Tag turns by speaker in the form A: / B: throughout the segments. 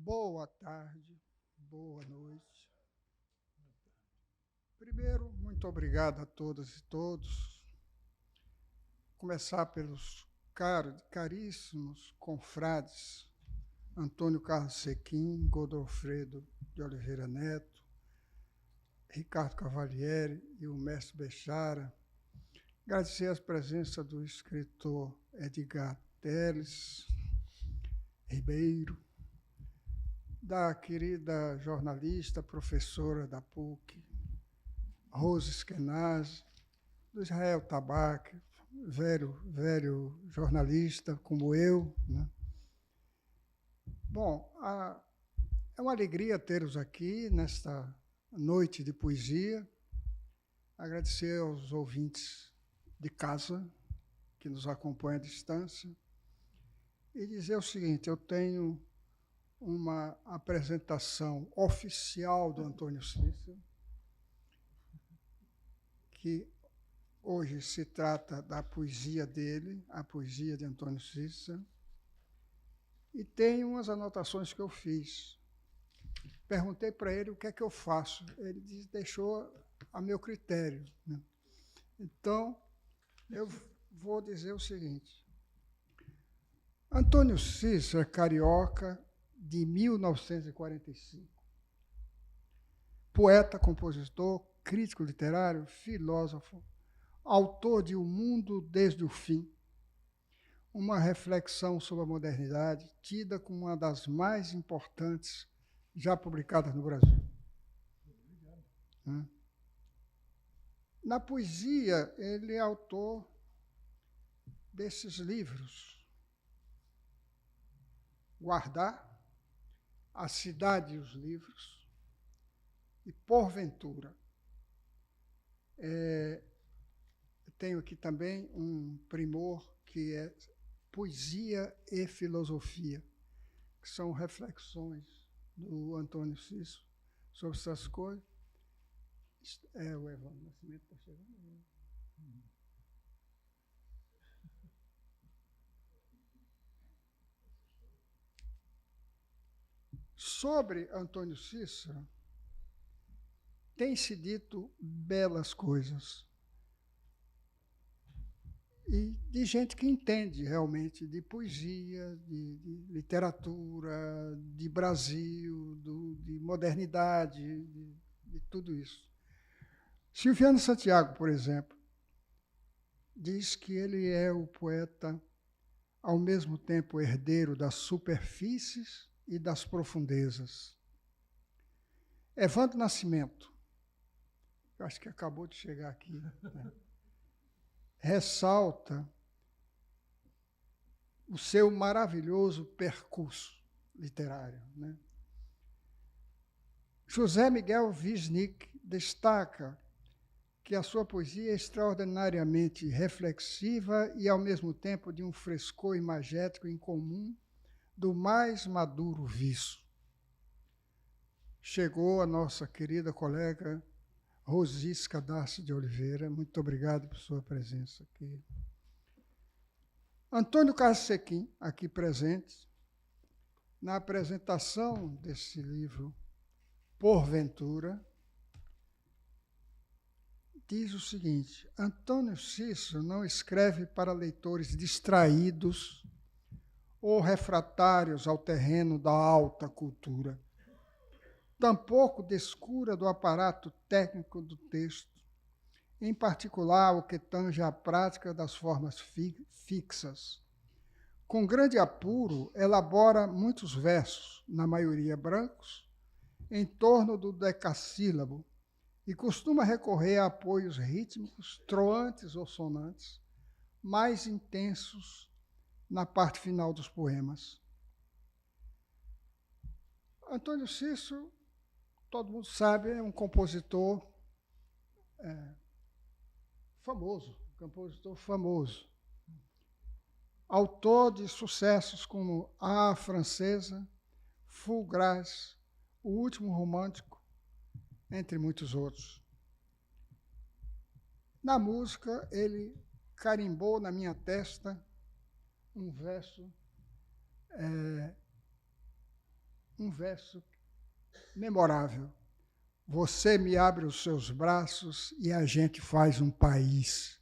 A: Boa tarde, boa noite. Primeiro, muito obrigado a todas e todos. Começar pelos caríssimos confrades Antônio Carlos Sequim, Godofredo de Oliveira Neto, Ricardo Cavalieri e o mestre Bechara. Agradecer a presença do escritor Edgar Teles Ribeiro, da querida jornalista, professora da PUC, Rose Eskenazi, do Israel Tabaque, velho jornalista como eu, né? Bom, é uma alegria ter-os aqui nesta noite de poesia. Agradecer aos ouvintes de casa que nos acompanham à distância e dizer o seguinte: eu tenho uma apresentação oficial do Antônio Cícero, que hoje se trata da poesia dele, a poesia de Antônio Cícero, e tem umas anotações que eu fiz. Perguntei para ele o que é que eu faço. Ele deixou a meu critério, né? Então, eu vou dizer o seguinte. Antônio Cícero é carioca de 1945. Poeta, compositor, crítico literário, filósofo, autor de O Mundo desde o Fim, uma reflexão sobre a modernidade, tida como uma das mais importantes já publicadas no Brasil. Na poesia, ele é autor desses livros: Guardar, A Cidade e os Livros, e Porventura. Tenho aqui também um primor que é Poesia e Filosofia, que são reflexões do Antônio Cícero sobre essas coisas. O Evandro Nascimento está chegando. Sobre Antônio Cícero, tem-se dito belas coisas. E de gente que entende realmente de poesia, de literatura, de Brasil, de modernidade, de tudo isso. Silviano Santiago, por exemplo, diz que ele é o poeta, ao mesmo tempo herdeiro das superfícies e das profundezas. Evandro Nascimento, eu acho que acabou de chegar aqui, né? Ressalta o seu maravilhoso percurso literário, né? José Miguel Wisnik destaca que a sua poesia é extraordinariamente reflexiva e, ao mesmo tempo, de um frescor imagético incomum do mais maduro viço. Chegou a nossa querida colega Rosisca Darcy de Oliveira. Muito obrigado por sua presença aqui. Antônio Carlos Sequim, aqui presente, na apresentação desse livro, Porventura, diz o seguinte: Antônio Cícero não escreve para leitores distraídos ou refratários ao terreno da alta cultura. Tampouco descura do aparato técnico do texto, em particular o que tange à prática das formas fixas. Com grande apuro, elabora muitos versos, na maioria brancos, em torno do decassílabo, e costuma recorrer a apoios rítmicos, troantes ou sonantes, mais intensos na parte final dos poemas. Antônio Cícero, todo mundo sabe, é um compositor famoso. Autor de sucessos como A Francesa, Fou Grace, O Último Romântico, entre muitos outros. Na música, ele carimbou na minha testa um verso, um verso memorável. Você me abre os seus braços e a gente faz um país.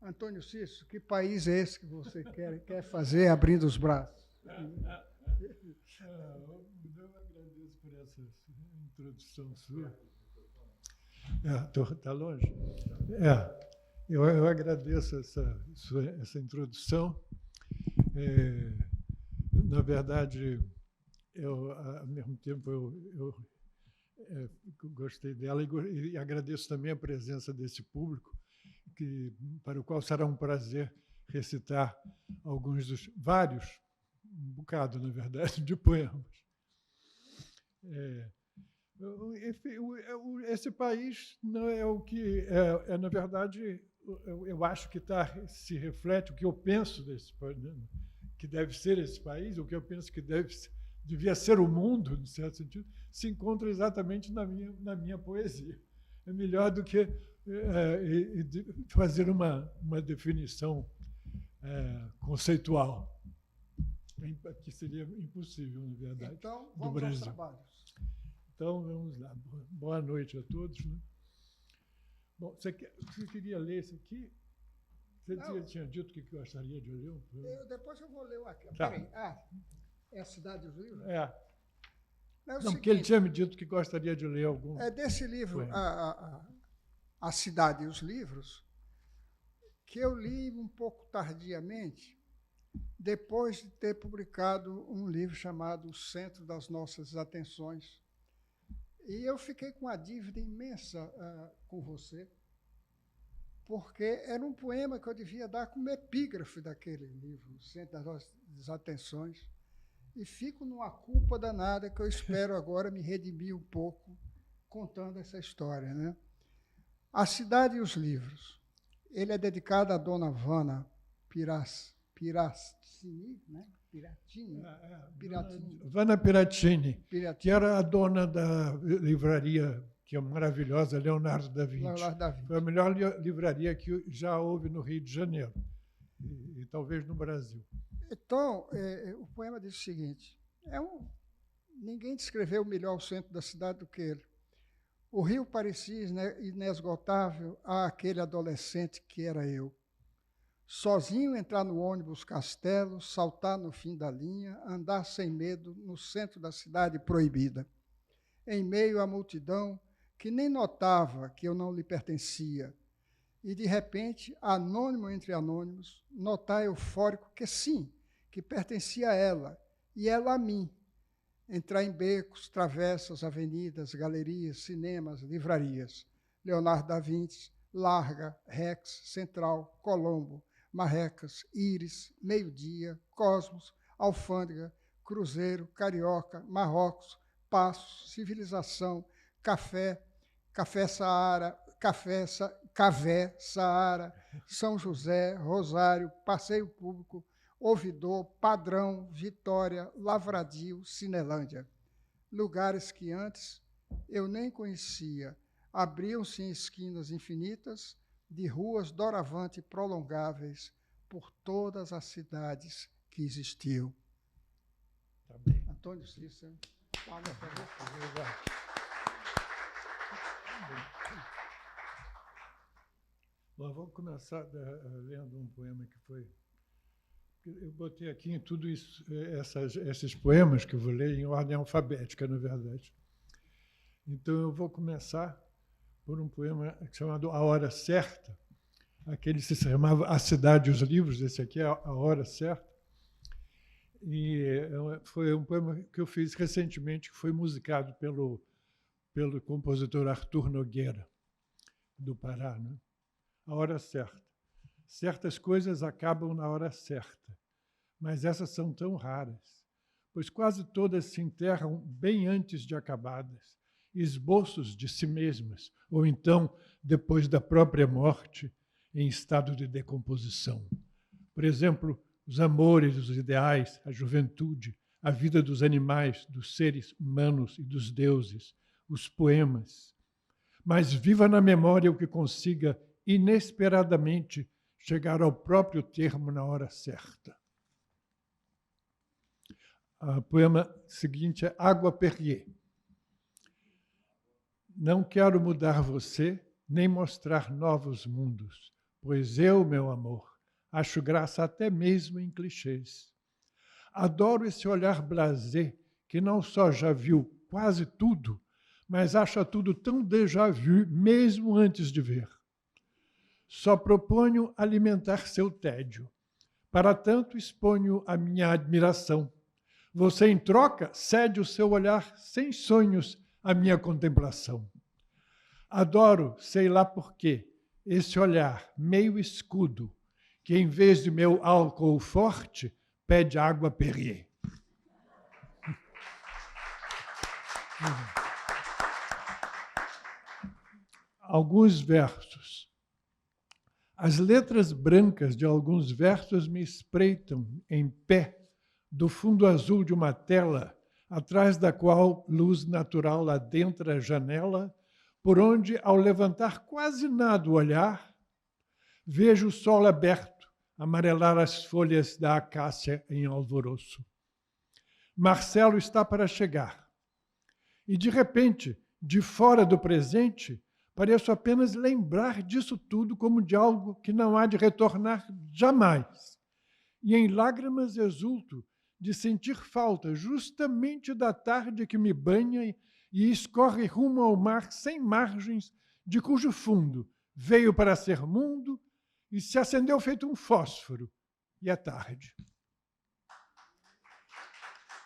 A: Antônio Cícero, que país é esse que você quer fazer abrindo os braços?
B: Eu agradeço por essa introdução sua. Está longe? Eu agradeço essa introdução. Na verdade, ao mesmo tempo, eu gostei dela e agradeço também a presença desse público, para o qual será um prazer recitar alguns dos vários, um bocado, na verdade, de poemas. Esse país não é o que na verdade, eu acho que se reflete o que eu penso desse país, que deve ser esse país, o que eu penso que devia ser o mundo, em certo sentido, se encontra exatamente na minha poesia. É melhor do que fazer uma definição conceitual, que seria impossível, na verdade,
A: então,
B: do Brasil.
A: Aos trabalhos.
B: Então, vamos lá. Boa noite a todos. Né? Bom, você queria ler esse aqui? Você tinha dito que gostaria de ler?
A: Depois eu vou ler o aqui.
B: Tá.
A: Peraí. É a Cidade dos Livros?
B: Não, porque ele tinha me dito que gostaria de ler algum.
A: É desse livro, a Cidade e os Livros, que eu li um pouco tardiamente, depois de ter publicado um livro chamado O Centro das Nossas Atenções. E eu fiquei com uma dívida imensa com você, porque era um poema que eu devia dar como epígrafe daquele livro, O Centro das Nossas Atenções. E fico numa culpa danada que eu espero agora me redimir um pouco contando essa história, né? A Cidade e os Livros. Ele é dedicado à dona Vana Piratini, né?
B: Vana Piratini, que era a dona da livraria, que é maravilhosa, Leonardo da Vinci. Foi a melhor livraria que já houve no Rio de Janeiro e talvez no Brasil.
A: Então, o poema diz o seguinte: ninguém descreveu melhor o centro da cidade do que ele. O rio parecia inesgotável àquele adolescente que era eu. Sozinho entrar no ônibus Castelo, saltar no fim da linha, andar sem medo no centro da cidade proibida. Em meio à multidão que nem notava que eu não lhe pertencia. E, de repente, anônimo entre anônimos, notar eufórico que sim, que pertencia a ela, e ela a mim. Entrar em becos, travessas, avenidas, galerias, cinemas, livrarias. Leonardo da Vinci, Larga, Rex, Central, Colombo, Marrecas, Íris, Meio-Dia, Cosmos, Alfândega, Cruzeiro, Carioca, Marrocos, Passos, Civilização, Café, Saara, São José, Rosário, Passeio Público, Ouvidor, Padrão, Vitória, Lavradio, Cinelândia. Lugares que antes eu nem conhecia, abriam-se em esquinas infinitas, de ruas doravante prolongáveis por todas as cidades que existiam.
B: Tá bem.
A: Antônio Cícero, palmas para você.
B: Bom, vamos começar lendo um poema que foi... Eu botei aqui em tudo isso, esses poemas que eu vou ler em ordem alfabética, na verdade. Então, eu vou começar por um poema chamado A Hora Certa. Aquele se chamava A Cidade e os Livros, esse aqui é A Hora Certa. E foi um poema que eu fiz recentemente, que foi musicado pelo compositor Arthur Nogueira, do Pará, né? A Hora Certa. Certas coisas acabam na hora certa, mas essas são tão raras, pois quase todas se enterram bem antes de acabadas, esboços de si mesmas, ou então, depois da própria morte, em estado de decomposição. Por exemplo, os amores, os ideais, a juventude, a vida dos animais, dos seres humanos e dos deuses, os poemas. Mas viva na memória o que consiga, inesperadamente, chegar ao próprio termo na hora certa. O poema seguinte é Água Perrier. Não quero mudar você, nem mostrar novos mundos, pois eu, meu amor, acho graça até mesmo em clichês. Adoro esse olhar blasé, que não só já viu quase tudo, mas acha tudo tão déjà vu, mesmo antes de ver. Só proponho alimentar seu tédio. Para tanto, exponho a minha admiração. Você, em troca, cede o seu olhar sem sonhos à minha contemplação. Adoro, sei lá por quê, esse olhar meio escudo, que em vez de meu álcool forte, pede água Perrier. Alguns versos. As letras brancas de alguns versos me espreitam em pé do fundo azul de uma tela, atrás da qual luz natural adentra a janela, por onde, ao levantar quase nada o olhar, vejo o sol aberto amarelar as folhas da acácia em alvoroço. Marcelo está para chegar. E, de repente, de fora do presente, pareço apenas lembrar disso tudo como de algo que não há de retornar jamais. E em lágrimas exulto de sentir falta justamente da tarde que me banha e escorre rumo ao mar sem margens, de cujo fundo veio para ser mundo e se acendeu feito um fósforo. E é tarde.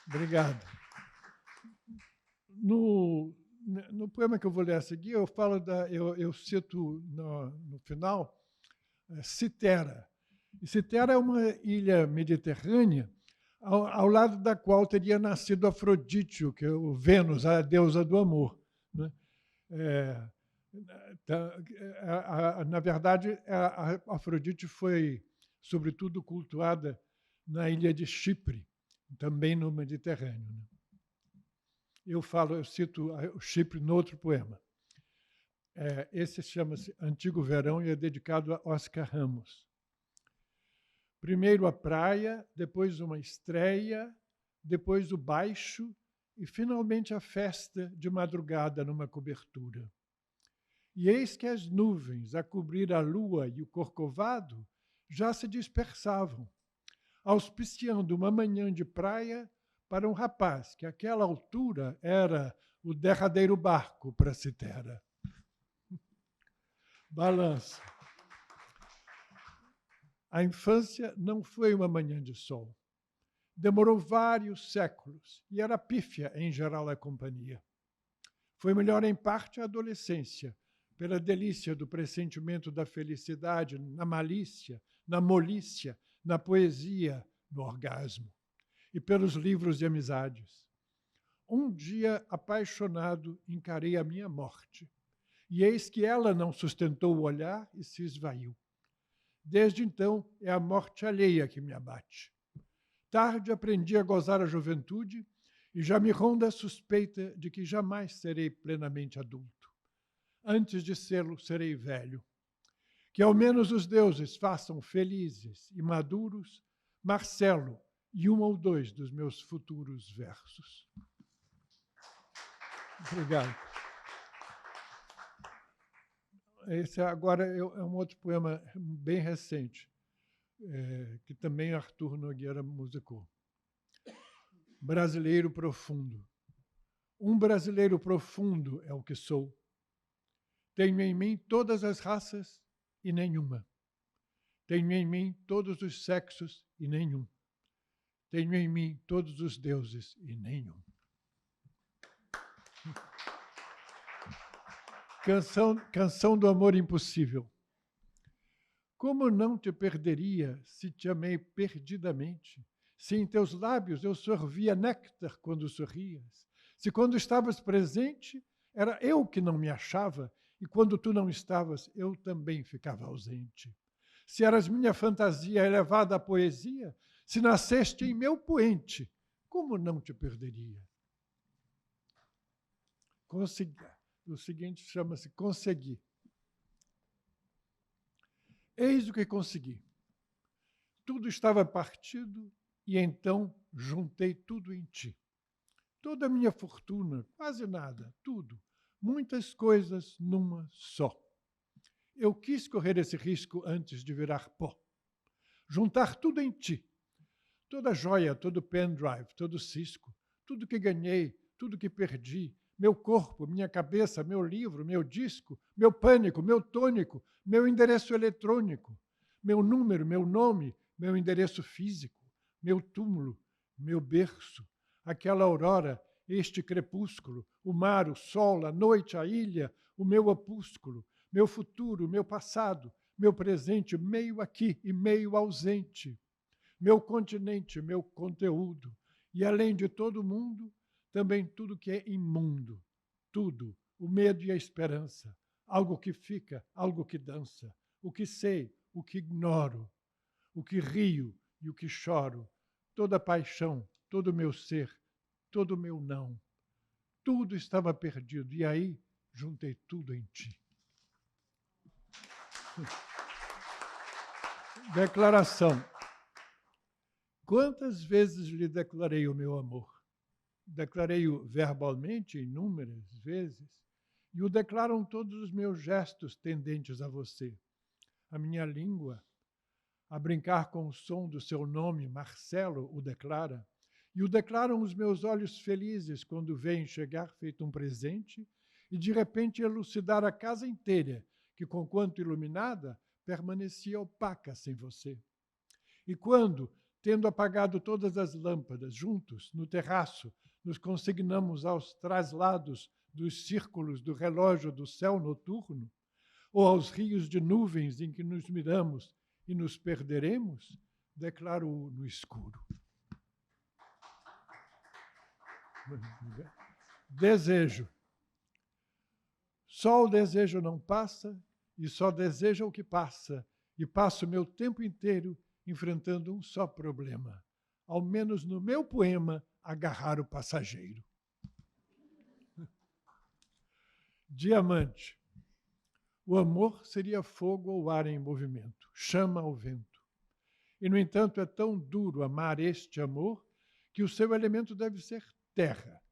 B: Obrigado. No poema que eu vou ler a seguir, eu cito no final Citera. E Citera é uma ilha mediterrânea ao lado da qual teria nascido Afrodite, que é o Vênus, a deusa do amor. Né? Na verdade, a Afrodite foi, sobretudo, cultuada na ilha de Chipre, também no Mediterrâneo. Né? Eu cito o Chipre no outro poema. Esse chama-se Antigo Verão e é dedicado a Oscar Ramos. Primeiro a praia, depois uma estreia, depois o baixo e, finalmente, a festa de madrugada numa cobertura. E eis que as nuvens, a cobrir a lua e o corcovado, já se dispersavam, auspiciando uma manhã de praia para um rapaz que, àquela altura, era o derradeiro barco para Citera. Balanço. A infância não foi uma manhã de sol. Demorou vários séculos e era pífia, em geral, a companhia. Foi melhor, em parte, a adolescência, pela delícia do pressentimento da felicidade, na malícia, na molícia, na poesia, no orgasmo, e pelos livros de amizades. Um dia, apaixonado, encarei a minha morte, e eis que ela não sustentou o olhar e se esvaiu. Desde então, é a morte alheia que me abate. Tarde aprendi a gozar a juventude e já me ronda a suspeita de que jamais serei plenamente adulto. Antes de sê-lo, serei velho. Que ao menos os deuses façam felizes e maduros Marcelo e um ou dois dos meus futuros versos. Obrigado. Esse agora é um outro poema bem recente, que também Arthur Nogueira musicou. Brasileiro profundo. Um brasileiro profundo é o que sou. Tenho em mim todas as raças e nenhuma. Tenho em mim todos os sexos e nenhum. Tenho em mim todos os deuses e nenhum. Canção do amor impossível. Como não te perderia se te amei perdidamente? Se em teus lábios eu sorvia néctar quando sorrias? Se quando estavas presente, era eu que não me achava, e quando tu não estavas, eu também ficava ausente? Se eras minha fantasia elevada à poesia, se nasceste em meu poente, como não te perderia? O seguinte chama-se Consegui. Eis o que consegui. Tudo estava partido E então juntei tudo em ti. Toda a minha fortuna, quase nada, tudo. Muitas coisas numa só. Eu quis correr esse risco antes de virar pó. Juntar tudo em ti. Toda joia, todo pendrive, todo cisco, tudo que ganhei, tudo que perdi, meu corpo, minha cabeça, meu livro, meu disco, meu pânico, meu tônico, meu endereço eletrônico, meu número, meu nome, meu endereço físico, meu túmulo, meu berço, aquela aurora, este crepúsculo, o mar, o sol, a noite, a ilha, o meu opúsculo, meu futuro, meu passado, meu presente, meio aqui e meio ausente, meu continente, meu conteúdo, e além de todo mundo, também tudo que é imundo, tudo, o medo e a esperança, algo que fica, algo que dança, o que sei, o que ignoro, o que rio e o que choro, toda a paixão, todo o meu ser, todo o meu não. Tudo estava perdido, e aí juntei tudo em ti. Declaração. Quantas vezes lhe declarei o meu amor? Declarei-o verbalmente inúmeras vezes, e o declaram todos os meus gestos tendentes a você. A minha língua, a brincar com o som do seu nome, Marcelo, o declara, e o declaram os meus olhos felizes quando veem chegar feito um presente e de repente elucidar a casa inteira, que, conquanto iluminada, permanecia opaca sem você. E quando, tendo apagado todas as lâmpadas, juntos, no terraço, nos consignamos aos traslados dos círculos do relógio do céu noturno, ou aos rios de nuvens em que nos miramos e nos perderemos, declaro-o no escuro. Desejo. Só o desejo não passa, e só deseja o que passa, e passo meu tempo inteiro enfrentando um só problema. Ao menos no meu poema, agarrar o passageiro. Diamante. O amor seria fogo ou ar em movimento, chama ao vento. E, no entanto, é tão duro amar este amor que o seu elemento deve ser terra.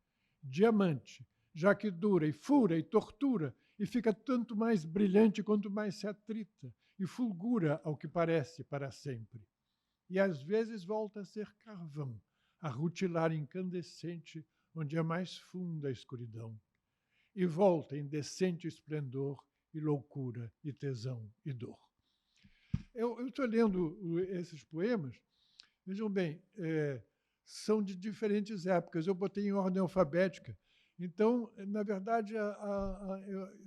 B: Diamante, já que dura e fura e tortura e fica tanto mais brilhante quanto mais se atrita e fulgura, ao que parece, para sempre. E às vezes volta a ser carvão, a rutilar incandescente onde é mais funda a escuridão. E volta em decente esplendor e loucura e tesão e dor. Eu estou lendo esses poemas, vejam bem, são de diferentes épocas. Eu botei em ordem alfabética. Então, na verdade,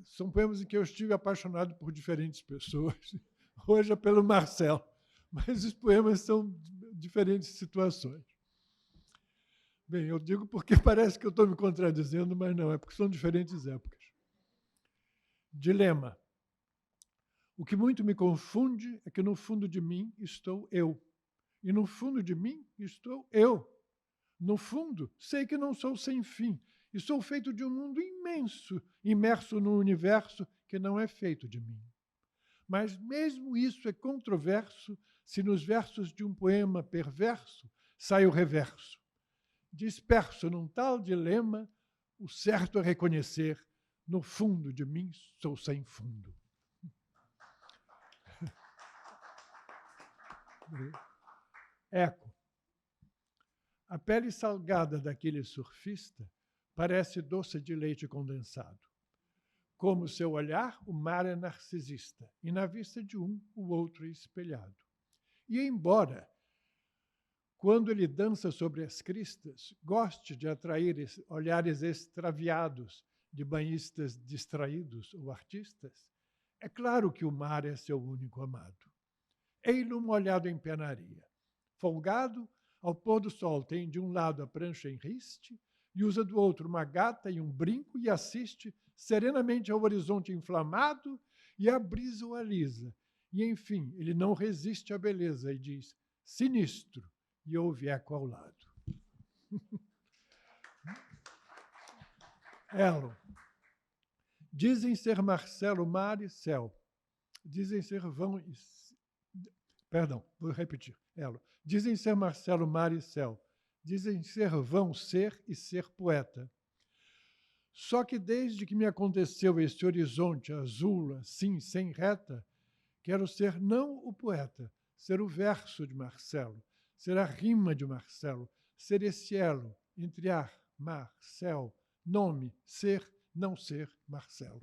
B: são poemas em que eu estive apaixonado por diferentes pessoas. Hoje é pelo Marcelo, mas os poemas são de diferentes situações. Bem, eu digo porque parece que eu estou me contradizendo, mas não, é porque são diferentes épocas. Dilema. O que muito me confunde é que no fundo de mim estou eu. E no fundo de mim estou eu. No fundo, sei que não sou sem fim. E sou feito de um mundo imenso, imerso num universo que não é feito de mim. Mas mesmo isso é controverso se nos versos de um poema perverso sai o reverso. Disperso num tal dilema, o certo é reconhecer, no fundo de mim sou sem fundo. Eco. A pele salgada daquele surfista parece doce de leite condensado. Como seu olhar, o mar é narcisista, e na vista de um, o outro é espelhado. E embora, quando ele dança sobre as cristas, goste de atrair olhares extraviados de banhistas distraídos ou artistas, é claro que o mar é seu único amado. Ei-lo molhado em penaria. Folgado, ao pôr do sol tem de um lado a prancha em riste e usa do outro uma gata e um brinco e assiste serenamente ao horizonte inflamado e a brisa o alisa. E, enfim, ele não resiste à beleza e diz, sinistro, e ouve eco ao lado. Elo. Dizem ser Marcelo mar e céu. Dizem ser vão Perdão, vou repetir. Elo. Dizem ser Marcelo mar e céu. Dizem ser vão ser e ser poeta. Só que desde que me aconteceu esse horizonte azul, assim, sem reta, quero ser não o poeta, ser o verso de Marcelo, ser a rima de Marcelo, ser esse elo entre ar, mar, céu, nome, ser, não ser Marcelo.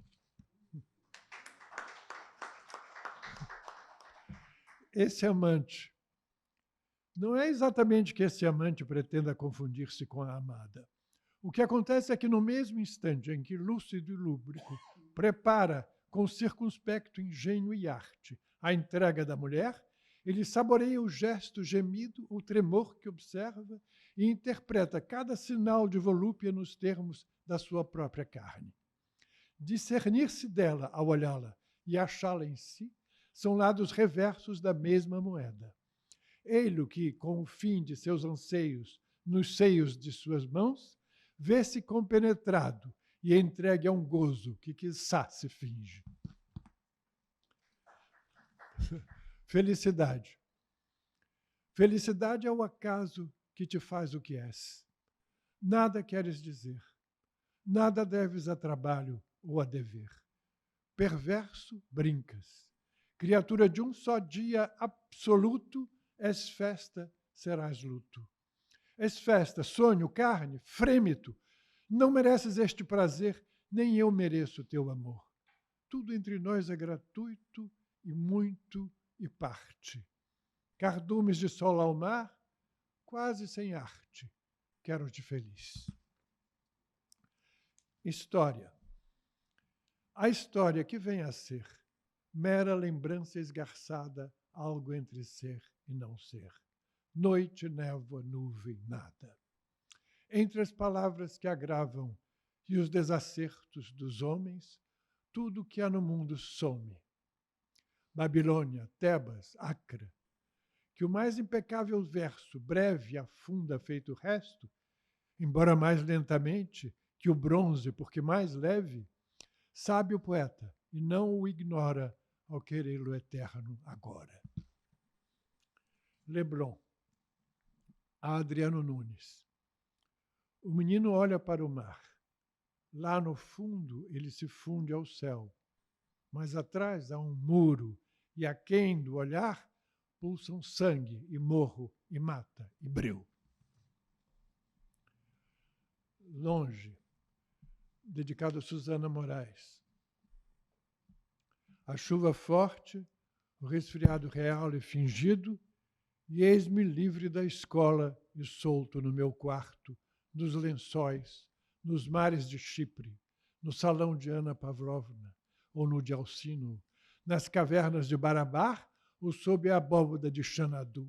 B: Esse amante. Não é exatamente que esse amante pretenda confundir-se com a amada. O que acontece é que no mesmo instante em que lúcido e lúbrico prepara com circunspecto engenho e arte a entrega da mulher, ele saboreia o gesto gemido, o tremor que observa e interpreta cada sinal de volúpia nos termos da sua própria carne. Discernir-se dela ao olhá-la e achá-la em si são lados reversos da mesma moeda. Ele que, com o fim de seus anseios nos seios de suas mãos, vê-se compenetrado e entregue a um gozo que quiçá se finge. Felicidade. Felicidade é o acaso que te faz o que és. Nada queres dizer. Nada deves a trabalho ou a dever. Perverso, brincas. Criatura de um só dia absoluto, és festa, serás luto. És festa, sonho, carne, frêmito. Não mereces este prazer, nem eu mereço teu amor. Tudo entre nós é gratuito e muito e parte. Cardumes de sol ao mar, quase sem arte. Quero-te feliz. História. A história que vem a ser mera lembrança esgarçada, algo entre ser e não ser. Noite, névoa, nuvem, nada. Entre as palavras que agravam e os desacertos dos homens, tudo que há no mundo some. Babilônia, Tebas, Acra, que o mais impecável verso, breve, afunda feito o resto, embora mais lentamente que o bronze, porque mais leve, sabe o poeta e não o ignora ao querer-lo eterno agora. Leblon, a Adriano Nunes. O menino olha para o mar. Lá no fundo ele se funde ao céu, mas atrás há um muro e aquém do olhar pulsam sangue e morro e mata e breu. Longe, dedicado a Susana Moraes. A chuva forte, o resfriado real e fingido, e eis-me livre da escola e solto no meu quarto, nos lençóis, nos mares de Chipre, no salão de Ana Pavlovna, ou no de Alcino, nas cavernas de Barabar ou sob a abóboda de Xanadu,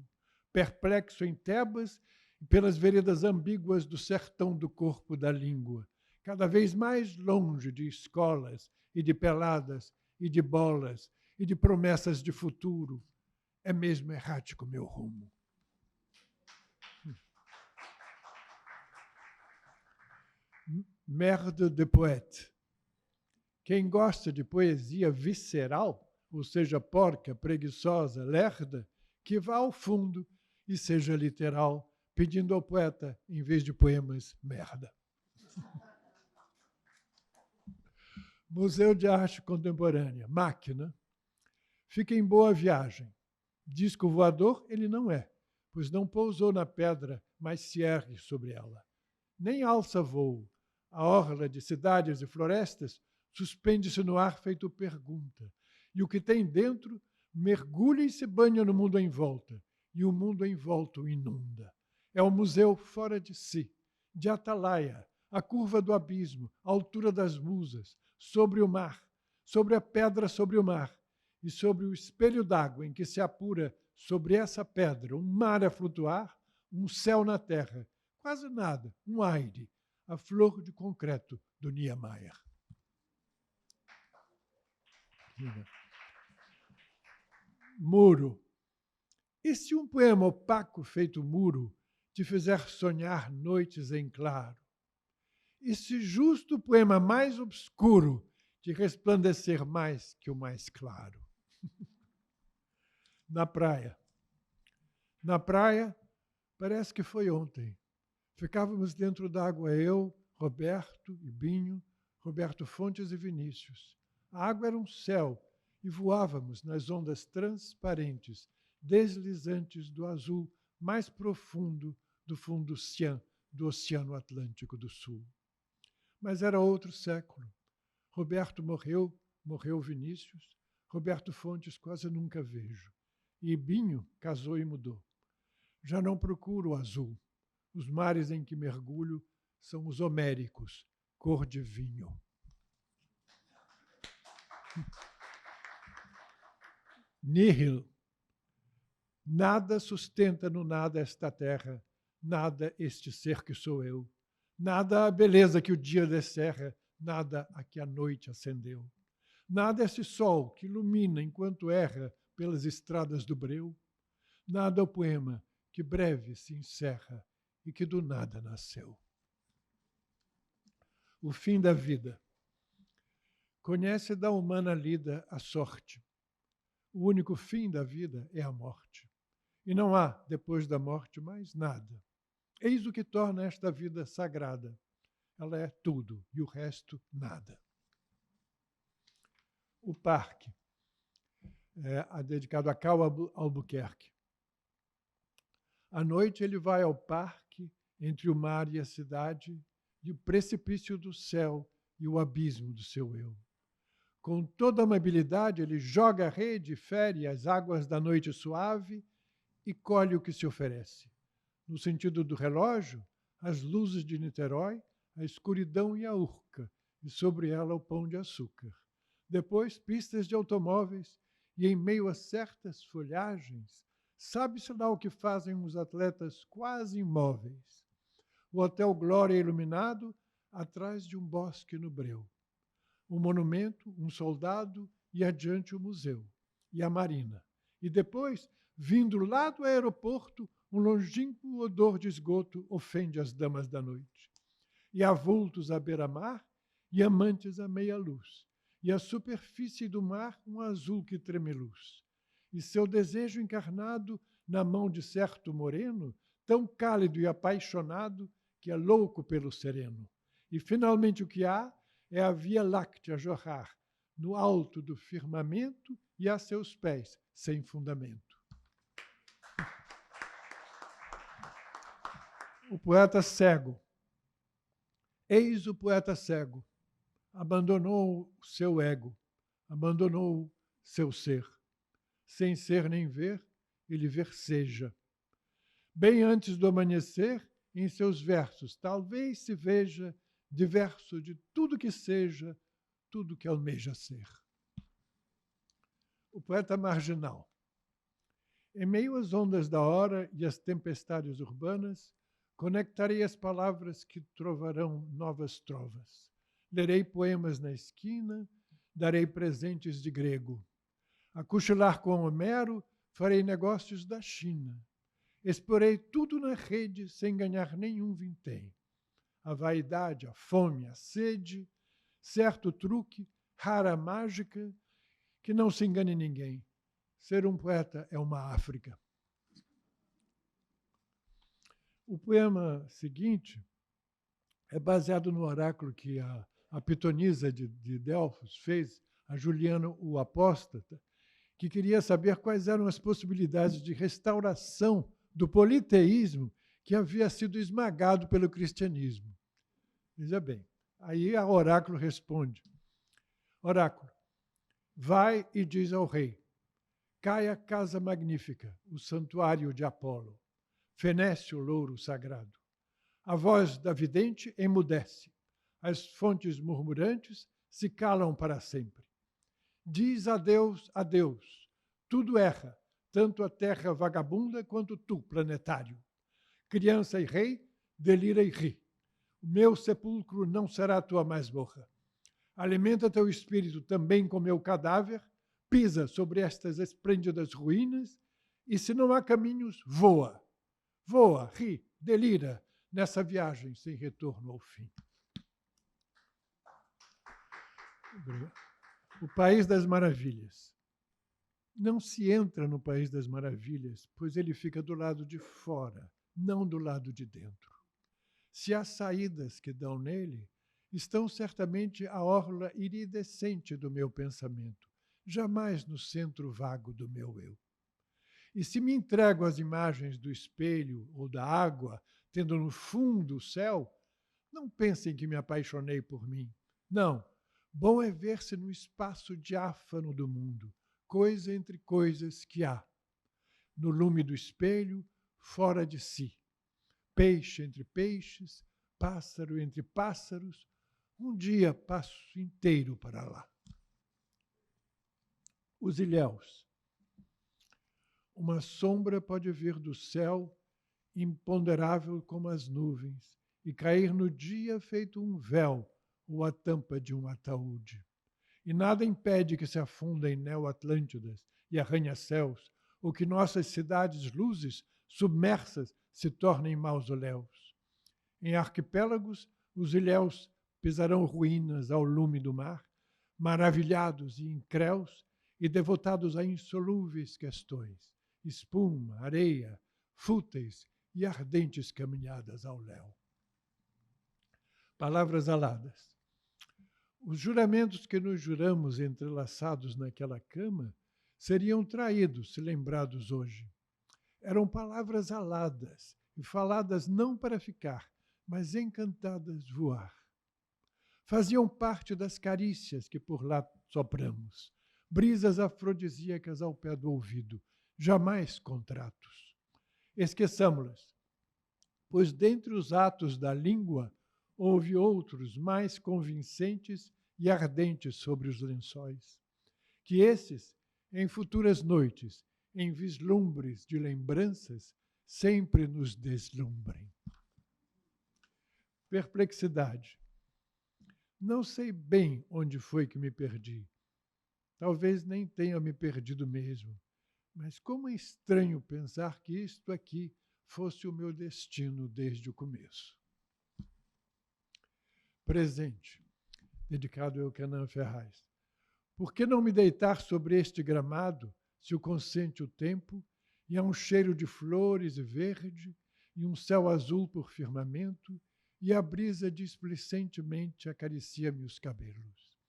B: perplexo em Tebas e pelas veredas ambíguas do sertão do corpo da língua, cada vez mais longe de escolas e de peladas e de bolas e de promessas de futuro. É mesmo errático meu rumo. Merde de poète. Quem gosta de poesia visceral, ou seja, porca, preguiçosa, lerda, que vá ao fundo e seja literal, pedindo ao poeta, em vez de poemas, merda. Museu de Arte Contemporânea, Máquina. Fica em Boa Viagem. Disco voador ele não é, pois não pousou na pedra, mas se ergue sobre ela. Nem alça voo. A orla de cidades e florestas suspende-se no ar feito pergunta. E o que tem dentro mergulha e se banha no mundo em volta. E o mundo em volta o inunda. É um museu fora de si, de Atalaia, a curva do abismo, a altura das musas, sobre o mar, sobre a pedra sobre o mar, e sobre o espelho d'água em que se apura sobre essa pedra um mar a flutuar, um céu na terra, quase nada, um aire, a flor de concreto do Niemeyer. Muro. E se um poema opaco feito muro te fizer sonhar noites em claro? E se justo o poema mais obscuro te resplandecer mais que o mais claro? Na praia. Na praia, parece que foi ontem. Ficávamos dentro d'água eu, Roberto e Binho, Roberto Fontes e Vinícius. A água era um céu e voávamos nas ondas transparentes, deslizantes do azul mais profundo do fundo cian do Oceano Atlântico do Sul. Mas era outro século. Roberto morreu Vinícius. Roberto Fontes quase nunca vejo. E Binho casou e mudou. Já não procuro o azul. Os mares em que mergulho são os homéricos, cor de vinho. Nihil. Nada sustenta no nada esta terra, nada este ser que sou eu. Nada a beleza que o dia descerra, nada a que a noite acendeu. Nada esse sol que ilumina enquanto erra pelas estradas do breu. Nada o poema que breve se encerra e que do nada nasceu. O fim da vida. Conhece da humana lida a sorte. O único fim da vida é a morte. E não há, depois da morte, mais nada. Eis o que torna esta vida sagrada. Ela é tudo e o resto nada. O parque, dedicado a Cal Albuquerque. À noite ele vai ao parque, entre o mar e a cidade, e o precipício do céu e o abismo do seu eu. Com toda amabilidade, ele joga a rede, fere as águas da noite suave e colhe o que se oferece. No sentido do relógio, as luzes de Niterói, a escuridão e a urca, e sobre ela o pão de açúcar. Depois, pistas de automóveis, e em meio a certas folhagens, sabe-se lá o que fazem os atletas quase imóveis. O Hotel Glória iluminado, atrás de um bosque no breu. Um monumento, um soldado e adiante o museu. E a marina. E depois, vindo lá do aeroporto, um longínquo odor de esgoto ofende as damas da noite. E há vultos à beira-mar e amantes à meia-luz. E a superfície do mar, um azul que treme luz. E seu desejo encarnado na mão de certo moreno, tão cálido e apaixonado que é louco pelo sereno. E finalmente o que há é a Via Láctea a jorrar no alto do firmamento e a seus pés, sem fundamento. O poeta cego. Eis o poeta cego. Abandonou o seu ego, abandonou seu ser. Sem ser nem ver, ele verseja. Bem antes do amanhecer, em seus versos, talvez se veja diverso de tudo que seja, tudo que almeja ser. O poeta marginal. Em meio às ondas da hora e às tempestades urbanas, conectarei as palavras que trovarão novas trovas. Lerei poemas na esquina, darei presentes de grego. A cochilar com Homero, farei negócios da China. Exporei tudo na rede, sem ganhar nenhum vintém. A vaidade, a fome, a sede, certo truque, rara mágica, que não se engane ninguém. Ser um poeta é uma África. O poema seguinte é baseado no oráculo que a pitonisa de Delfos fez a Juliano o Apóstata, que queria saber quais eram as possibilidades de restauração do politeísmo que havia sido esmagado pelo cristianismo. Veja bem, aí a oráculo responde. Oráculo, vai e diz ao rei, cai a casa magnífica, o santuário de Apolo, fenece o louro sagrado. A voz da vidente emudece, as fontes murmurantes se calam para sempre. Diz adeus, adeus, tudo erra, tanto a terra vagabunda quanto tu, planetário. Criança e rei, delira e ri. O meu sepulcro não será tua masmorra. Alimenta teu espírito também com meu cadáver, pisa sobre estas esplêndidas ruínas, e se não há caminhos, voa. Voa, ri, delira, nessa viagem sem retorno ao fim. O País das Maravilhas. Não se entra no País das Maravilhas, pois ele fica do lado de fora, não do lado de dentro. Se há saídas que dão nele, estão certamente à orla iridescente do meu pensamento, jamais no centro vago do meu eu. E se me entrego às imagens do espelho ou da água, tendo no fundo o céu, não pensem que me apaixonei por mim. Não, bom é ver-se no espaço diáfano do mundo, coisa entre coisas que há. No lume do espelho, fora de si. Peixe entre peixes, pássaro entre pássaros, um dia passo inteiro para lá. Os ilhéus. Uma sombra pode vir do céu, imponderável como as nuvens, e cair no dia feito um véu ou a tampa de um ataúde. E nada impede que se afundem neo-atlântidas e arranha-céus, ou que nossas cidades luzes, submersas, se tornem mausoléus. Em arquipélagos, os ilhéus pisarão ruínas ao lume do mar, maravilhados e incréus e devotados a insolúveis questões, espuma, areia, fúteis e ardentes caminhadas ao léu. Palavras aladas. Os juramentos que nos juramos entrelaçados naquela cama seriam traídos se lembrados hoje. Eram palavras aladas e faladas não para ficar, mas encantadas voar. Faziam parte das carícias que por lá sopramos, brisas afrodisíacas ao pé do ouvido, jamais contratos. Esqueçamo-las, pois dentre os atos da língua houve outros mais convincentes e ardentes sobre os lençóis. Que esses, em futuras noites, em vislumbres de lembranças, sempre nos deslumbrem. Perplexidade. Não sei bem onde foi que me perdi. Talvez nem tenha me perdido mesmo. Mas como é estranho pensar que isto aqui fosse o meu destino desde o começo. Presente, dedicado a Elkenan Ferraz. Por que não me deitar sobre este gramado, se o consente o tempo, e há um cheiro de flores e verde, e um céu azul por firmamento, e a brisa displicentemente acaricia-me os cabelos.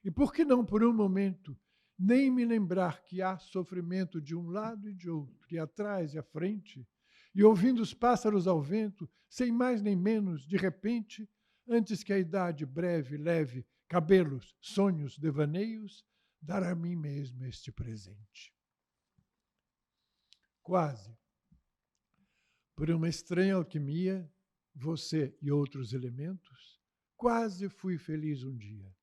B: E por que não, por um momento, nem me lembrar que há sofrimento de um lado e de outro, e atrás e à frente, e ouvindo os pássaros ao vento, sem mais nem menos, de repente, antes que a idade breve leve cabelos, sonhos, devaneios, dar a mim mesmo este presente. Quase. Por uma estranha alquimia, você e outros elementos, quase fui feliz um dia.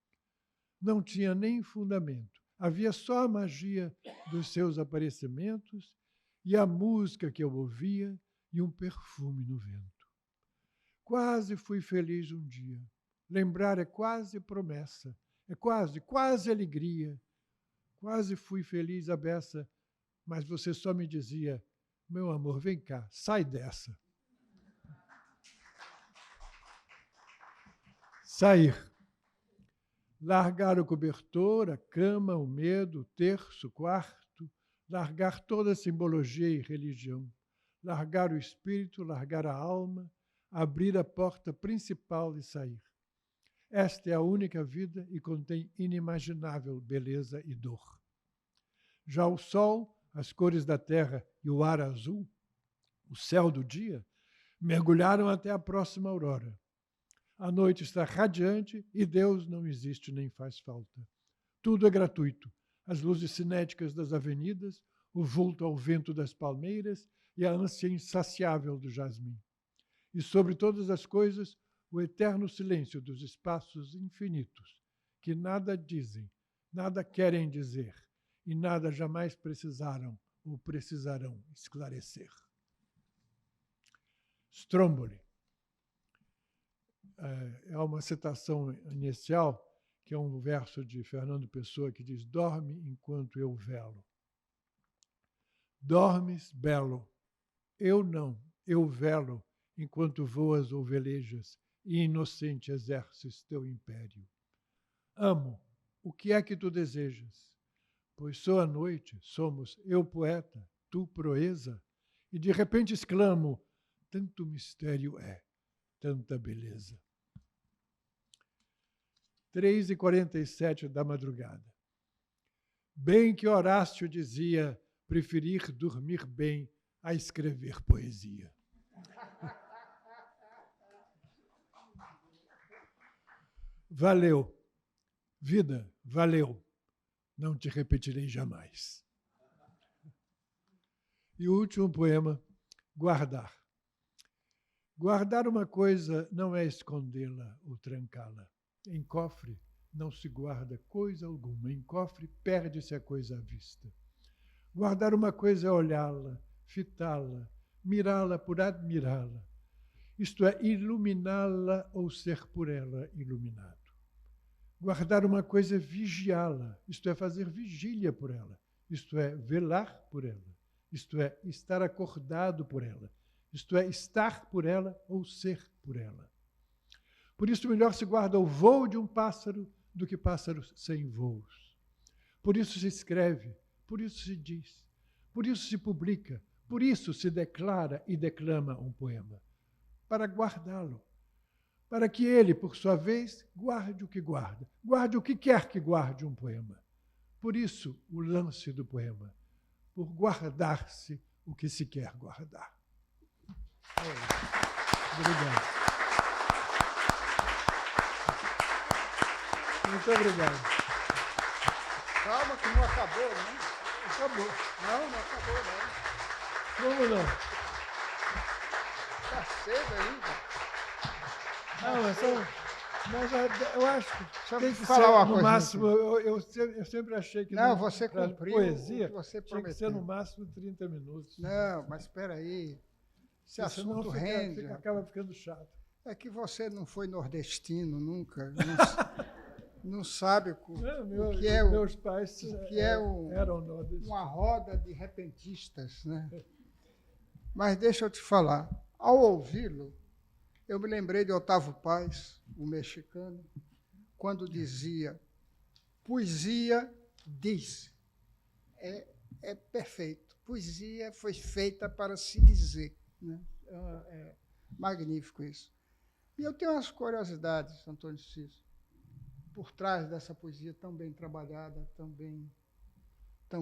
B: Não tinha nem fundamento. Havia só a magia dos seus aparecimentos e a música que eu ouvia e um perfume no vento. Quase fui feliz um dia. Lembrar é quase promessa, é quase alegria. Quase fui feliz a beça, mas você só me dizia, meu amor, vem cá, sai dessa. Sair. Largar o cobertor, a cama, o medo, o terço, o quarto, largar toda a simbologia e religião, largar o espírito, largar a alma, abrir a porta principal e sair. Esta é a única vida e contém inimaginável beleza e dor. Já o sol, as cores da terra e o ar azul, o céu do dia, mergulharam até a próxima aurora. A noite está radiante e Deus não existe nem faz falta. Tudo é gratuito. As luzes cinéticas das avenidas, o vulto ao vento das palmeiras e a ânsia insaciável do jasmim. E sobre todas as coisas, o eterno silêncio dos espaços infinitos, que nada dizem, nada querem dizer e nada jamais precisaram ou precisarão esclarecer. Stromboli. É uma citação inicial, que é um verso de Fernando Pessoa, que diz: dorme enquanto eu velo. Dormes, belo. Eu não, eu velo, enquanto voas ou velejas e inocente exerces teu império. Amo, o que é que tu desejas? pois sou a noite, somos eu poeta, tu proeza, e de repente exclamo, tanto mistério é, tanta beleza. 3h47 da madrugada. Bem que Horácio dizia preferir dormir bem a escrever poesia. Valeu. Vida, valeu. Não te repetirei jamais. E o último poema, Guardar. Guardar uma coisa não é escondê-la ou trancá-la. Em cofre não se guarda coisa alguma. Em cofre perde-se a coisa à vista. Guardar uma coisa é olhá-la, fitá-la, mirá-la por admirá-la. Isto é, iluminá-la ou ser por ela iluminado. Guardar uma coisa é vigiá-la, isto é, fazer vigília por ela. Isto é, velar por ela. Isto é, estar acordado por ela. Isto é, estar por ela ou ser por ela. Por isso, melhor se guarda o voo de um pássaro do que pássaros sem voos. Por isso se escreve, por isso se diz, por isso se publica, por isso se declara e declama um poema. Para guardá-lo. Para que ele, por sua vez, guarde o que guarda. Guarde o que quer que guarde um poema. Por isso, o lance do poema. Por guardar-se o que se quer guardar. Obrigado. Muito obrigado.
A: Calma que não acabou, né?
B: Acabou.
A: Não acabou, não.
B: Como não?
A: Está cedo ainda.
B: Não, mas eu acho que tem que
A: falar
B: ser,
A: uma
B: no
A: coisa
B: máximo, eu sempre achei que
A: não, você cumpriu
B: poesia
A: o que você
B: tinha que ser no máximo 30 minutos.
A: Não, mas espera aí. Esse assunto rende.
B: Acaba ficando chato.
A: É que você não foi nordestino nunca. Não sabe o que é
B: meus pais eram nordestinos.
A: Uma roda de repentistas, né? Mas deixa eu te falar. Ao ouvi-lo, eu me lembrei de Otávio Paz, o mexicano, quando dizia, poesia diz. É perfeito. Poesia foi feita para se dizer. Né? É magnífico isso. E eu tenho umas curiosidades, Antônio Cícero, por trás dessa poesia tão bem trabalhada, tão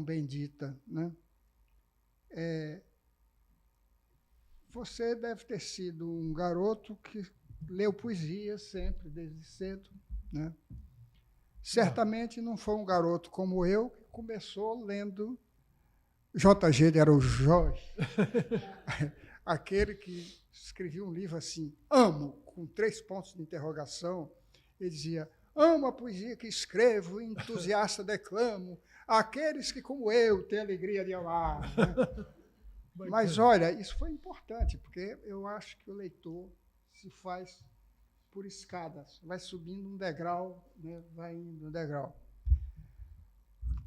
A: bem dita. Né? Você deve ter sido um garoto que leu poesia sempre, desde cedo. Né? Certamente não foi um garoto como eu, que começou lendo JG de Araújo, aquele que escrevia um livro assim, amo, com 3 pontos de interrogação. Ele dizia, amo a poesia que escrevo, entusiasta declamo, aqueles que, como eu, têm alegria de amar. Né? Mas, olha, isso foi importante, porque eu acho que o leitor se faz por escadas, vai subindo um degrau, né? Vai indo um degrau.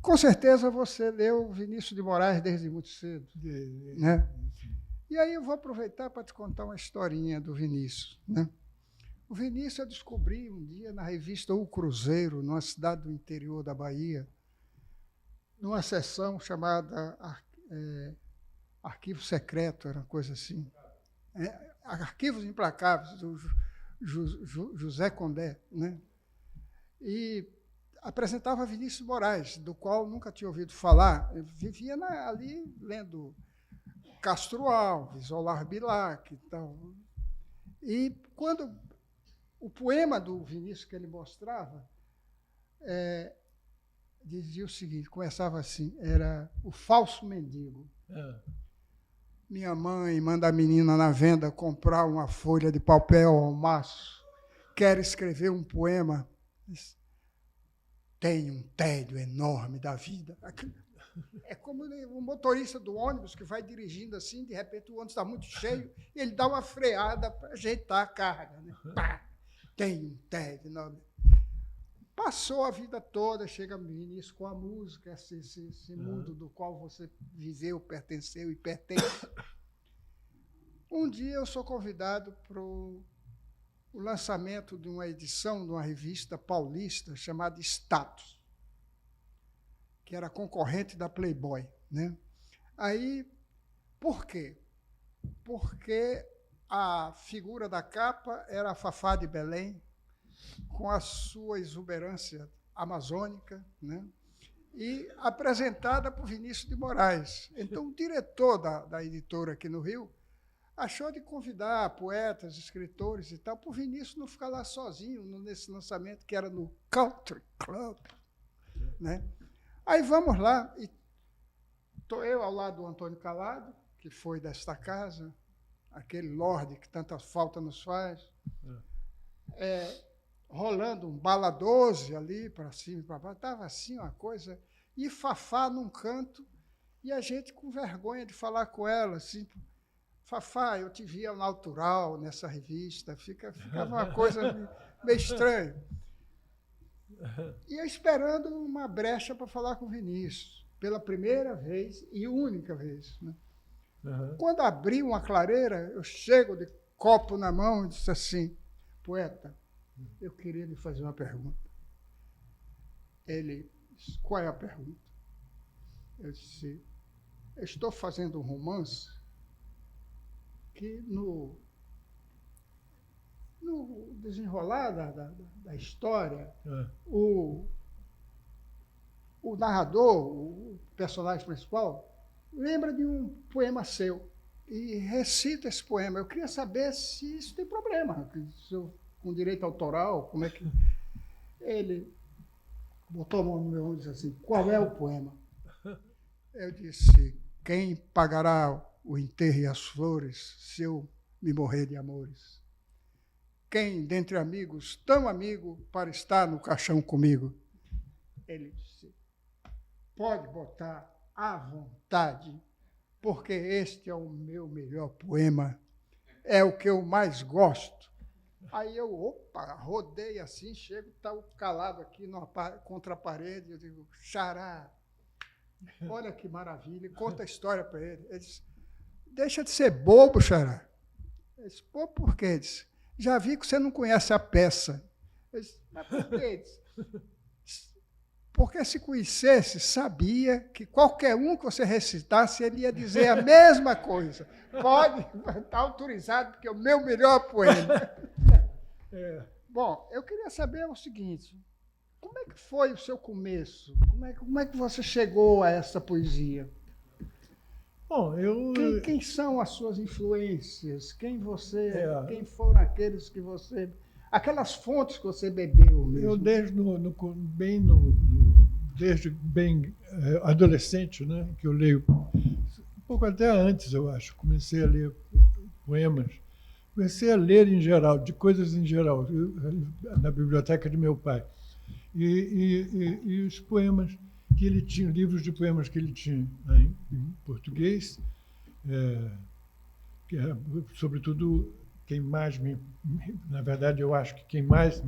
A: Com certeza você leu Vinícius de Moraes desde muito cedo. Né? E aí eu vou aproveitar para te contar uma historinha do Vinícius. Né? O Vinícius eu descobri um dia na revista O Cruzeiro, numa cidade do interior da Bahia, numa sessão chamada Arquivo Secreto, era uma coisa assim. Arquivos Implacáveis, do José Condé. Né? E apresentava Vinícius Moraes, do qual nunca tinha ouvido falar. Eu vivia ali lendo Castro Alves, Olavo Bilac e tal. E quando o poema do Vinícius que ele mostrava dizia o seguinte, começava assim, era O Falso Mendigo. Minha mãe manda a menina na venda comprar uma folha de papel ao maço, quer escrever um poema, tem um tédio enorme da vida. É como o motorista do ônibus que vai dirigindo assim, de repente o ônibus está muito cheio e ele dá uma freada para ajeitar a carga. Né? Pá, tem um tédio enorme. Passou a vida toda, chega no início com a música, esse mundo do qual você viveu, pertenceu e pertence. Um dia eu sou convidado para o lançamento de uma edição de uma revista paulista chamada Status, que era concorrente da Playboy, né? Aí, por quê? Porque a figura da capa era a Fafá de Belém, com a sua exuberância amazônica, né? E apresentada por Vinícius de Moraes. Então, o diretor da editora aqui no Rio achou de convidar poetas, escritores e tal, para o Vinícius não ficar lá sozinho nesse lançamento, que era no Country Club, né? Aí vamos lá, e estou eu ao lado do Antônio Calado, que foi desta casa, aquele lorde que tanta falta nos faz, rolando um bala 12 ali, para cima e para baixo, estava assim uma coisa, e Fafá num canto, e a gente com vergonha de falar com ela, assim, Fafá, eu te via natural nessa revista, ficava uma coisa meio estranha. E eu esperando uma brecha para falar com o Vinícius, pela primeira vez e única vez, né? Quando abri uma clareira, eu chego de copo na mão e disse assim, poeta, eu queria lhe fazer uma pergunta. Ele disse, qual é a pergunta? Eu disse, eu estou fazendo um romance que no desenrolar da história, o narrador, o personagem principal, lembra de um poema seu e recita esse poema. Eu queria saber se isso tem problema, se eu, com direito autoral, como é que... Ele botou a mão no meu ombro e disse assim, qual é o poema? Eu disse, quem pagará o enterro e as flores se eu me morrer de amores? Quem, dentre amigos, tão amigo para estar no caixão comigo? Ele disse, pode botar à vontade, porque este é o meu melhor poema, é o que eu mais gosto. Aí eu, rodei assim, chego, está calado aqui contra a parede, eu digo, Xará, olha que maravilha, conta a história para ele. Ele disse, deixa de ser bobo, Xará. Ele disse, pô, por quê? Ele disse, já vi que você não conhece a peça. Eu disse, mas por quê? Ele disse, porque se conhecesse, sabia que qualquer um que você recitasse, ele ia dizer a mesma coisa. Pode, está autorizado, porque é o meu melhor poema. Bom, eu queria saber o seguinte, como é que foi o seu começo? Como é que você chegou a essa poesia?
B: Bom,
A: Quem são as suas influências? Quem foram aqueles que você... Aquelas fontes que você bebeu mesmo?
B: Eu desde bem adolescente, né, que eu leio, um pouco até antes, eu acho, comecei a ler poemas. Comecei a ler em geral, de coisas em geral, na biblioteca de meu pai. E os poemas que ele tinha, livros de poemas que ele tinha, né, em português, que é, sobretudo, na verdade, eu acho que quem mais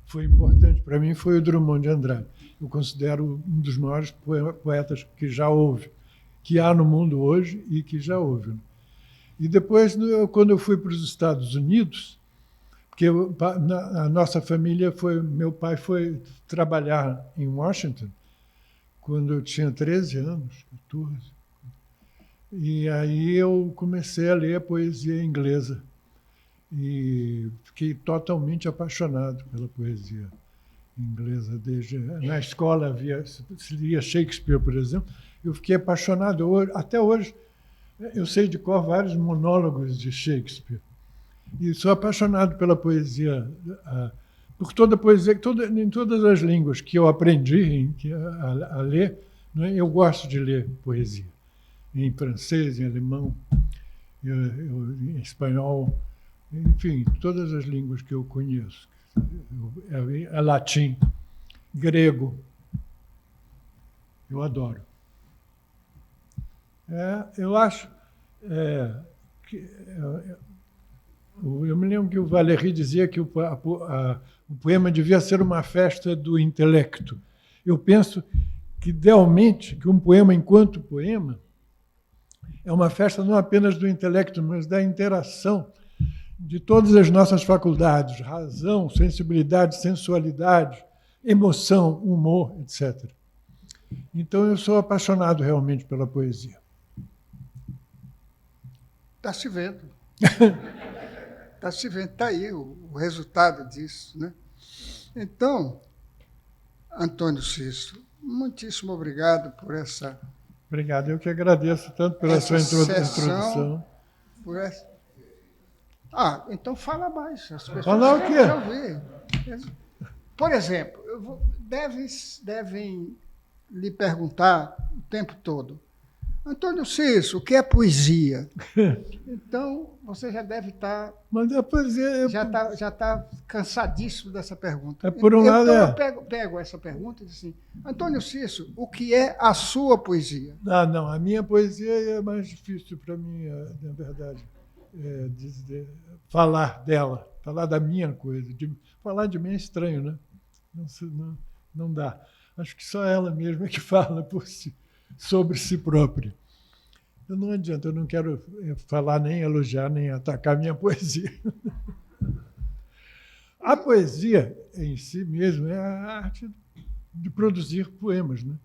B: foi importante para mim foi o Drummond de Andrade. Eu considero um dos maiores poetas que já houve, que há no mundo hoje e que já houve. E depois, quando eu fui para os Estados Unidos, porque a nossa família meu pai foi trabalhar em Washington quando eu tinha 13 anos, 14. E aí eu comecei a ler a poesia inglesa. E fiquei totalmente apaixonado pela poesia inglesa. Na escola se lia Shakespeare, por exemplo. Eu fiquei apaixonado. Até hoje, eu sei de cor vários monólogos de Shakespeare. E sou apaixonado pela poesia, por toda a poesia, em todas as línguas que eu aprendi a ler, né, eu gosto de ler poesia. Em francês, em alemão, em espanhol, enfim, todas as línguas que eu conheço. Latim, grego, eu adoro. Eu acho que... Eu me lembro que o Valéry dizia que o poema devia ser uma festa do intelecto. Eu penso que, idealmente, que um poema, enquanto poema, é uma festa não apenas do intelecto, mas da interação de todas as nossas faculdades, razão, sensibilidade, sensualidade, emoção, humor, etc. Então, eu sou apaixonado realmente pela poesia.
A: Está se vendo. Está se vendo. Está aí o resultado disso, né? Então, Antônio Cícero, muitíssimo obrigado por essa...
B: Obrigado. Eu que agradeço tanto pela sua introdução.
A: Por essa... então fala mais. As pessoas
B: Falar o quê?
A: ouvir. Por exemplo, devem lhe perguntar o tempo todo, Antônio Cícero, o que é poesia? Então, você já deve estar...
B: Mas a poesia...
A: Já está cansadíssimo dessa pergunta.
B: Por um lado,
A: então, eu pego essa pergunta e digo assim, Antônio Cícero, o que é a sua poesia?
B: Não, a minha poesia é mais difícil para mim, na verdade, falar dela, falar da minha coisa. Falar de mim é estranho, né? Não dá. Acho que só ela mesma é que fala por si, sobre si própria. Então, não adianta, eu não quero falar, nem elogiar, nem atacar a minha poesia. A poesia, em si mesmo, é a arte de produzir poemas, né?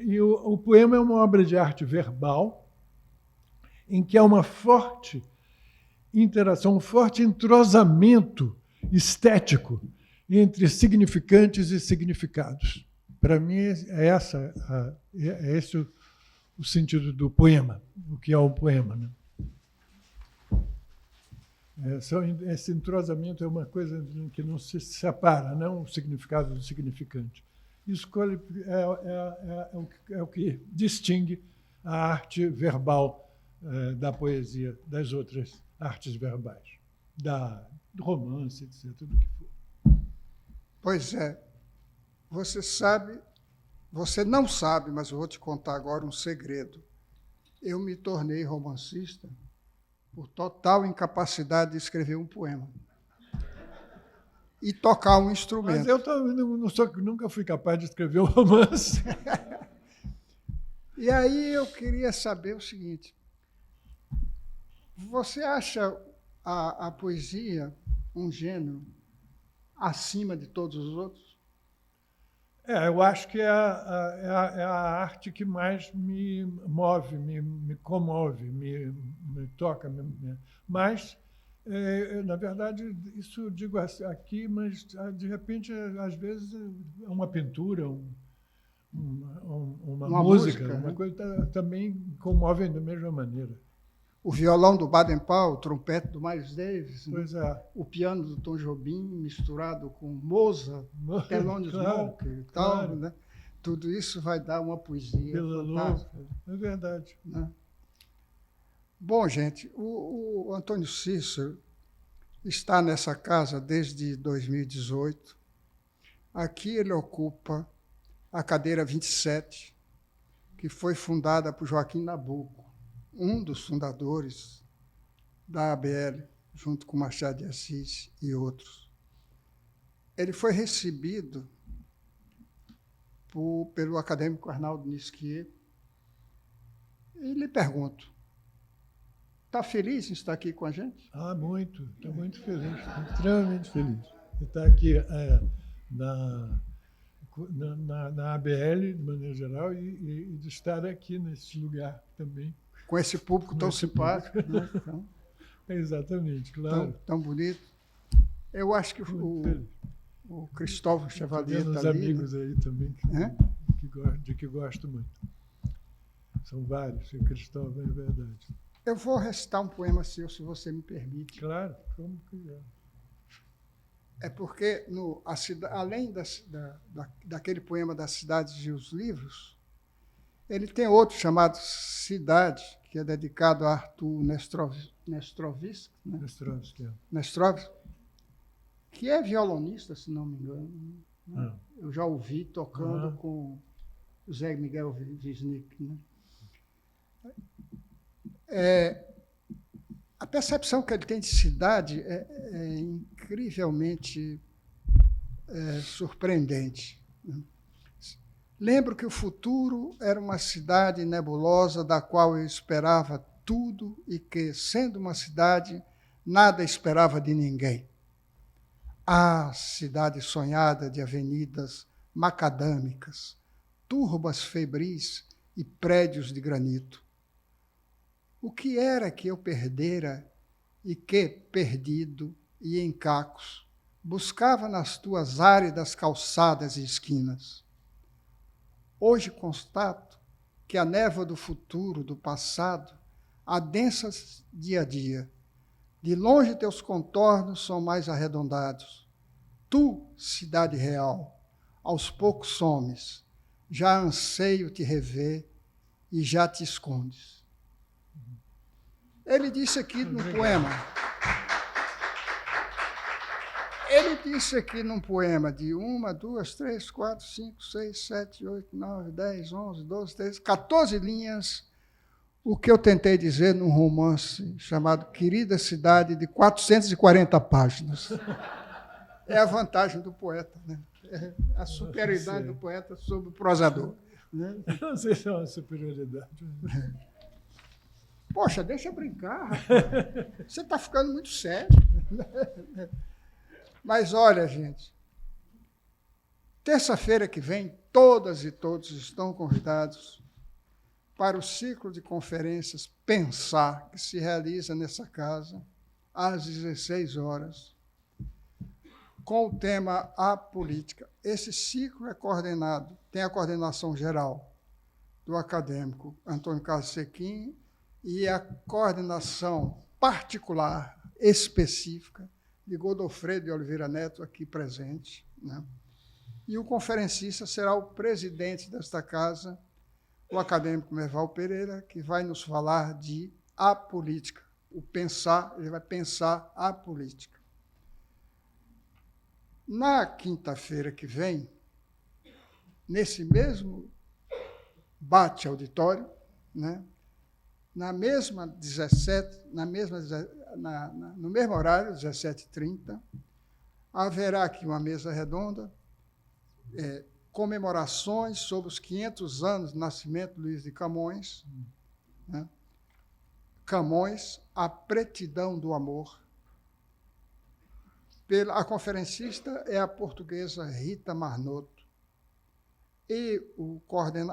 B: E o poema é uma obra de arte verbal em que há uma forte interação, um forte entrosamento estético entre significantes e significados. Para mim, é esse o sentido do poema, o que é o poema, né? Esse entrosamento é uma coisa que não se separa, não o significado do significante. Isso é o que distingue a arte verbal da poesia das outras artes verbais, do romance, etc., tudo que for.
A: Pois é. Você não sabe, mas eu vou te contar agora um segredo. Eu me tornei romancista por total incapacidade de escrever um poema e tocar um instrumento.
B: Mas eu nunca fui capaz de escrever um romance.
A: E aí eu queria saber o seguinte, você acha a poesia um gênero acima de todos os outros?
B: Eu acho que é a arte que mais me move, me comove, me toca. Mas, na verdade, isso eu digo aqui, mas, de repente, às vezes, é uma pintura, uma música, uma coisa também comove da mesma maneira.
A: O violão do Baden-Powell, o trompete do Miles Davis,
B: pois
A: o piano do Tom Jobim misturado com Mozart, Thelonious Monk e tal,
B: claro.
A: Né? Tudo isso vai dar uma poesia fantástica.
B: É verdade.
A: Né? Bom, gente, o Antônio Cícero está nessa casa desde 2018. Aqui ele ocupa a cadeira 27, que foi fundada por Joaquim Nabuco, um dos fundadores da ABL, junto com Machado de Assis e outros. Ele foi recebido pelo acadêmico Arnaldo Nisquier. E lhe pergunto, está feliz em estar aqui com a gente?
B: Muito. Estou muito feliz, estou extremamente feliz de estar aqui na ABL, de maneira geral, e de estar aqui nesse lugar também.
A: Com esse público tão simpático. Né? Então,
B: exatamente, claro.
A: Tão bonito. Eu acho que o Cristóvão Chevalier está ali.
B: Amigos aí também que gosto muito. São vários, o Cristóvão, é verdade.
A: Eu vou recitar um poema seu, se você me permite.
B: Claro, como quiser.
A: É porque, além daquele poema das cidades e os livros, ele tem outro chamado Cidade, que é dedicado a Arthur Nestrovsky, né? Nestrovsky, que é violonista, se não me engano. Né? Eu já ouvi tocando com o Zé Miguel Wisnik. Né? A percepção que ele tem de cidade é incrivelmente surpreendente. Né? Lembro que o futuro era uma cidade nebulosa da qual eu esperava tudo e que, sendo uma cidade, nada esperava de ninguém. Ah, cidade sonhada de avenidas macadâmicas, turbas febris e prédios de granito. O que era que eu perdera e que, perdido e em cacos, buscava nas tuas áridas calçadas e esquinas? Hoje constato que a névoa do futuro, do passado, adensa dia a dia. De longe teus contornos são mais arredondados. Tu, cidade real, aos poucos somes, já anseio te rever e já te escondes. Ele disse aqui no poema. Ele disse aqui num poema de 1, 2, 3, 4, 5, 6, 7, 8, 9, 10, 11, 12, 13, 14 linhas, o que eu tentei dizer num romance chamado Querida Cidade, de 440 páginas. É a vantagem do poeta, né? É a superioridade do poeta sobre o prosador. Né?
B: Não sei se é uma superioridade.
A: Poxa, deixa eu brincar, rapaz. Você está ficando muito sério. Mas olha, gente, terça-feira que vem, todas e todos estão convidados para o ciclo de conferências Pensar, que se realiza nessa casa, às 16 horas, com o tema A Política. Esse ciclo é coordenado, tem a coordenação geral do acadêmico Antônio Carlos Sequim e a coordenação particular, específica, de Godofredo de Oliveira Neto, aqui presente. Né? E o conferencista será o presidente desta casa, o acadêmico Merval Pereira, que vai nos falar de a política. O pensar, ele vai pensar a política. Na quinta-feira que vem, nesse mesmo bate-auditório, né? No mesmo horário, 17h30, haverá aqui uma mesa redonda, comemorações sobre os 500 anos do nascimento de Luiz de Camões, né? Camões, a pretidão do amor. A conferencista é a portuguesa Rita Marnoto, e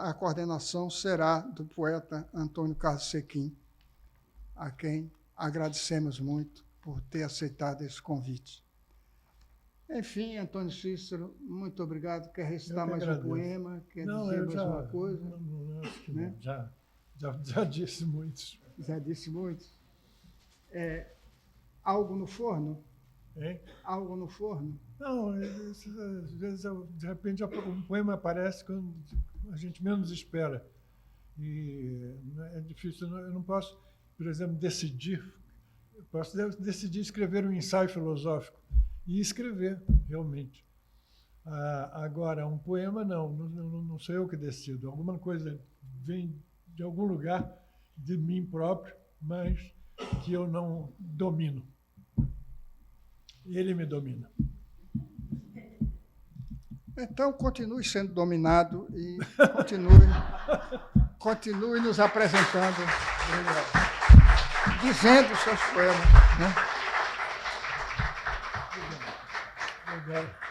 A: a coordenação será do poeta Antônio Carlos Sequim, a quem agradecemos muito por ter aceitado esse convite. Enfim, Antônio Cícero, muito obrigado. Quer recitar mais um poema? Quer dizer mais uma coisa?
B: Não, acho que né? Já disse muitos.
A: Já disse muitos. Algo no forno?
B: Hein?
A: Algo no forno?
B: Não, às vezes, de repente, um poema aparece quando a gente menos espera. E é difícil, eu não posso, por exemplo, decidir. Eu posso decidir escrever um ensaio filosófico e escrever, realmente. Agora, um poema, não sou eu que decido. Alguma coisa vem de algum lugar de mim próprio, mas que eu não domino. Ele me domina.
A: Então, continue sendo dominado e continue nos apresentando, dizendo os seus poemas. Né?
B: Obrigado.